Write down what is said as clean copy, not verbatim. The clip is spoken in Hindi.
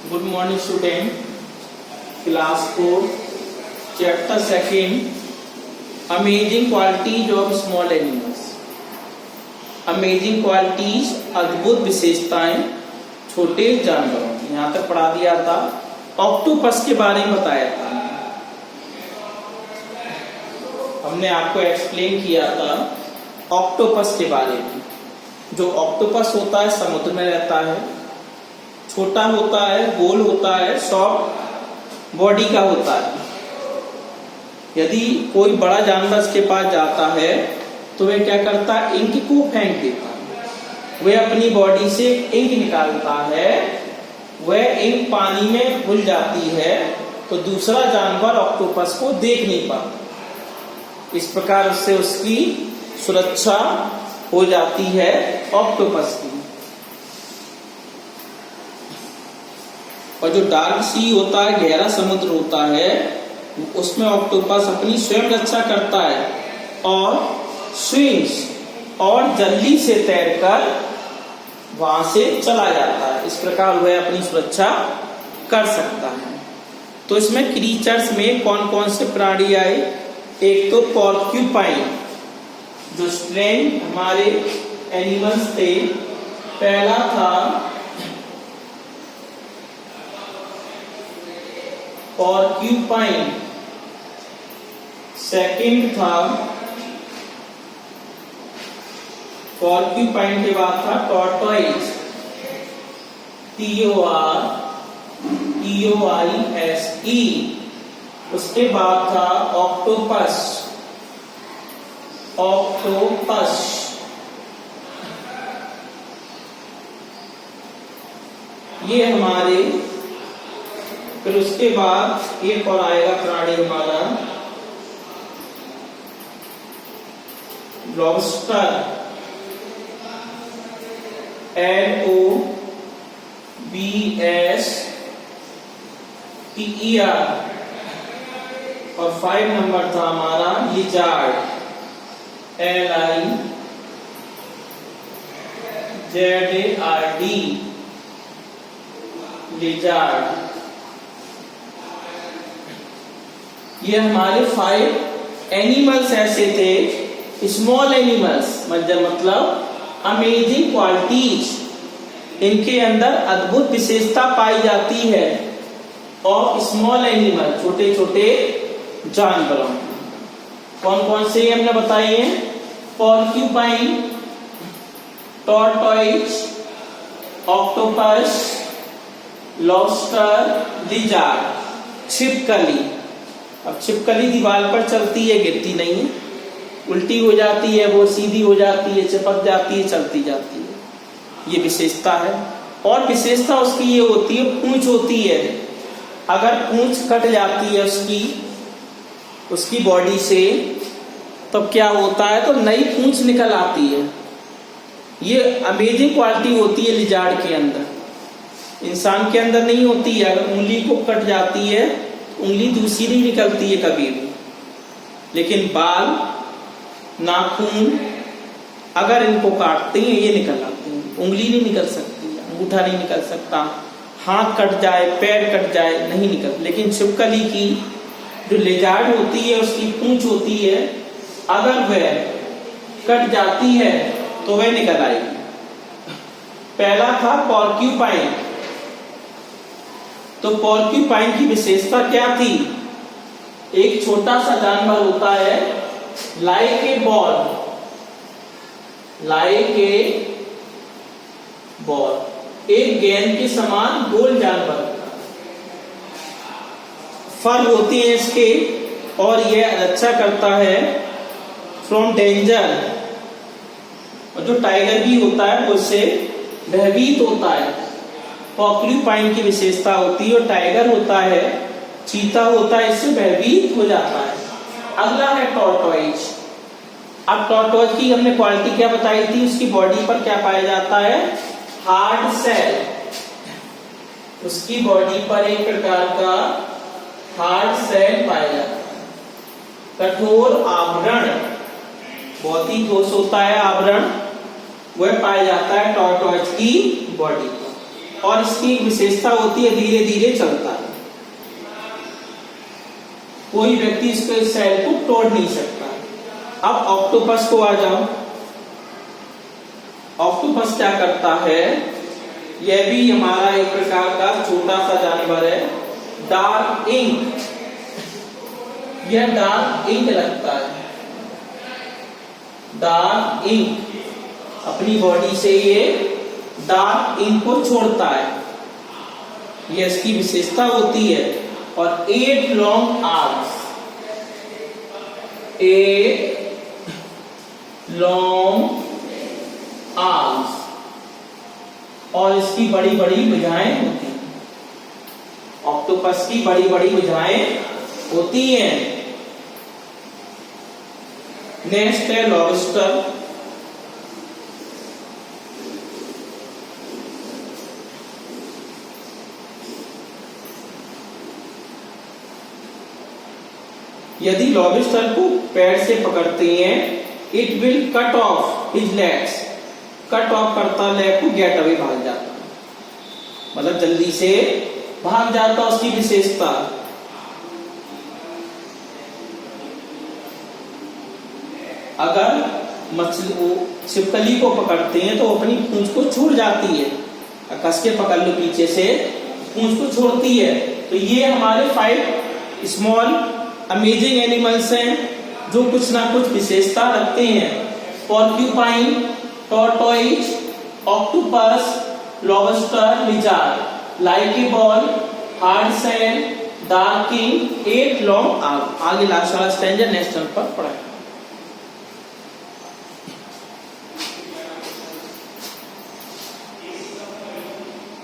Good morning student. Class 4 Chapter 2 Amazing qualities of small animals. Amazing qualities अद्भुत विशेषताएं छोटे जानवरों की। यहाँ तक पढ़ा दिया था। ऑक्टोपस के बारे में बताया था, हमने आपको एक्सप्लेन किया था ऑक्टोपस के बारे में। जो ऑक्टोपस होता है समुद्र में रहता है, छोटा होता है, गोल होता है, सॉफ्ट बॉडी का होता है। यदि कोई बड़ा जानवर उसके पास जाता है तो वह क्या करता है, इंक को फेंक देता है। वह अपनी बॉडी से इंक निकालता है, वह इंक पानी में घुल जाती है तो दूसरा जानवर ऑक्टोपस को देख नहीं पाता। इस प्रकार उससे उसकी सुरक्षा हो जाती है ऑक्टोपस की। और जो डार्क सी होता है, गहरा समुद्र होता है, उसमें ऑक्टोपस अपनी स्वयं रक्षा करता है और स्विम्स और जल्दी से तैरकर वहां से चला जाता है। इस प्रकार वह अपनी सुरक्षा कर सकता है। तो इसमें क्रीचर्स में कौन कौन से प्राणी आए? एक तो पोर्क्यूपाइन, जो स्ट्रेन हमारे एनिमल्स थे। पहला था पोर्क्यूपाइन, सेकंड था पोर्क्यूपाइन के बाद था टॉर्टोइज, TORTOISE। उसके बाद था ऑक्टोपस, ये हमारे। फिर उसके बाद एक और आएगा प्राणी हमारा लॉबस्टर, LOBSTER। और 5 नंबर था हमारा लिजार्ड, LIZARD, लिजार्ड। ये हमारे 5 एनिमल्स ऐसे थे, स्मॉल एनिमल्स, मतलब अमेजिंग क्वालिटीज, इनके अंदर अद्भुत विशेषता पाई जाती है। और स्मॉल एनिमल, छोटे छोटे जानवरों, कौन कौन से हमने बताइए? Porcupine, tortoise, octopus, lobster, lizard. छिपकली, अब छिपकली दीवार पर चलती है, गिरती नहीं है, उल्टी हो जाती है, वो सीधी हो जाती है, चिपक जाती है, चलती जाती है। ये विशेषता है। और विशेषता उसकी ये होती है, पूंछ होती है। अगर पूंछ कट जाती है उसकी बॉडी से, तो क्या होता है, तो नई पूंछ निकल आती है। ये अमेजिंग क्वालिटी होती है लिजार्ड के अंदर, इंसान के अंदर नहीं होती है। अगर उंगली को कट जाती है, उंगली दूसरी नहीं निकलती है कभी भी, लेकिन बाल, नाखून अगर इनको काटते हैं ये निकल आते हैं। उंगली नहीं निकल सकती, अंगूठा नहीं निकल सकता, हाथ कट जाए, पैर कट जाए, नहीं निकल। लेकिन छिपकली की जो लिजार्ड होती है, उसकी पूंछ होती है, अगर वह कट जाती है तो वह निकल आएगी। पहला था पोर्क्यूपाइन। तो पोर्क्यूपाइन की विशेषता क्या थी? एक छोटा सा जानवर होता है, लाइक ए बॉल, एक गेंद के समान गोल जानवर। फर होती है इसके, और यह रक्षा करता है फ्रॉम डेंजर। और जो टाइगर भी होता है वो इससे भयभीत होता है। पोर्क्यूपाइन की विशेषता होती है, और टाइगर होता है, चीता होता है, इससे भयभीत हो जाता है। अगला है टॉर्टोइज। अब टॉर्टोइज की हमने क्वालिटी क्या बताई थी? उसकी बॉडी पर क्या पाया जाता है? Hard shell. उसकी बॉडी पर एक प्रकार का हार्ड सेल पाया जाता है। कठोर आवरण, बहुत ही ठोस होता है आवरण, वह पाया जाता है टॉर्टोइज की बॉडी पर। और इसकी एक विशेषता होती है धीरे धीरे चलता है, कोई व्यक्ति इसके सेल को तोड़ नहीं सकता। अब ऑक्टोपस को आ जाओ। ऑक्टोपस क्या करता है, यह भी हमारा एक प्रकार का छोटा सा जानवर है। डार्क इंक, यह डार्क इंक लगता है। डार्क इंक अपनी बॉडी से ये डार्क इंक को छोड़ता है, यह इसकी विशेषता होती है। और 8 लॉन्ग आर्म्स, 8 लॉन्ग आर्म्स, और इसकी बड़ी बड़ी भुजाएं होती हैं। ऑक्टोपस की बड़ी बड़ी भुजाएं होती हैं। नेक्स्ट है लॉबस्टर। यदि लॉबस्टर को पैर से पकड़ते हैं, it will cut off his legs, cut off करता लेग को, गेट अवे भाग जाता, मतलब जल्दी से भाग जाता, उसकी विशेषता। अगर मछली छिपकली को पकड़ते हैं तो अपनी पूंछ को छोड़ जाती है, कस के पकड़ लो पीछे से, पूंछ को छोड़ती है। तो ये हमारे 5 स्मॉल अमेजिंग एनिमल्स हैं जो कुछ ना कुछ विशेषता रखते हैं। Porcupine, tortoise, octopus, lobster, lizard, like a ball, hard shell, dark ink, 8 long arm. आगे लास्ट वाला स्टैंजा नेक्स्ट टर्न पर पढ़ाएं।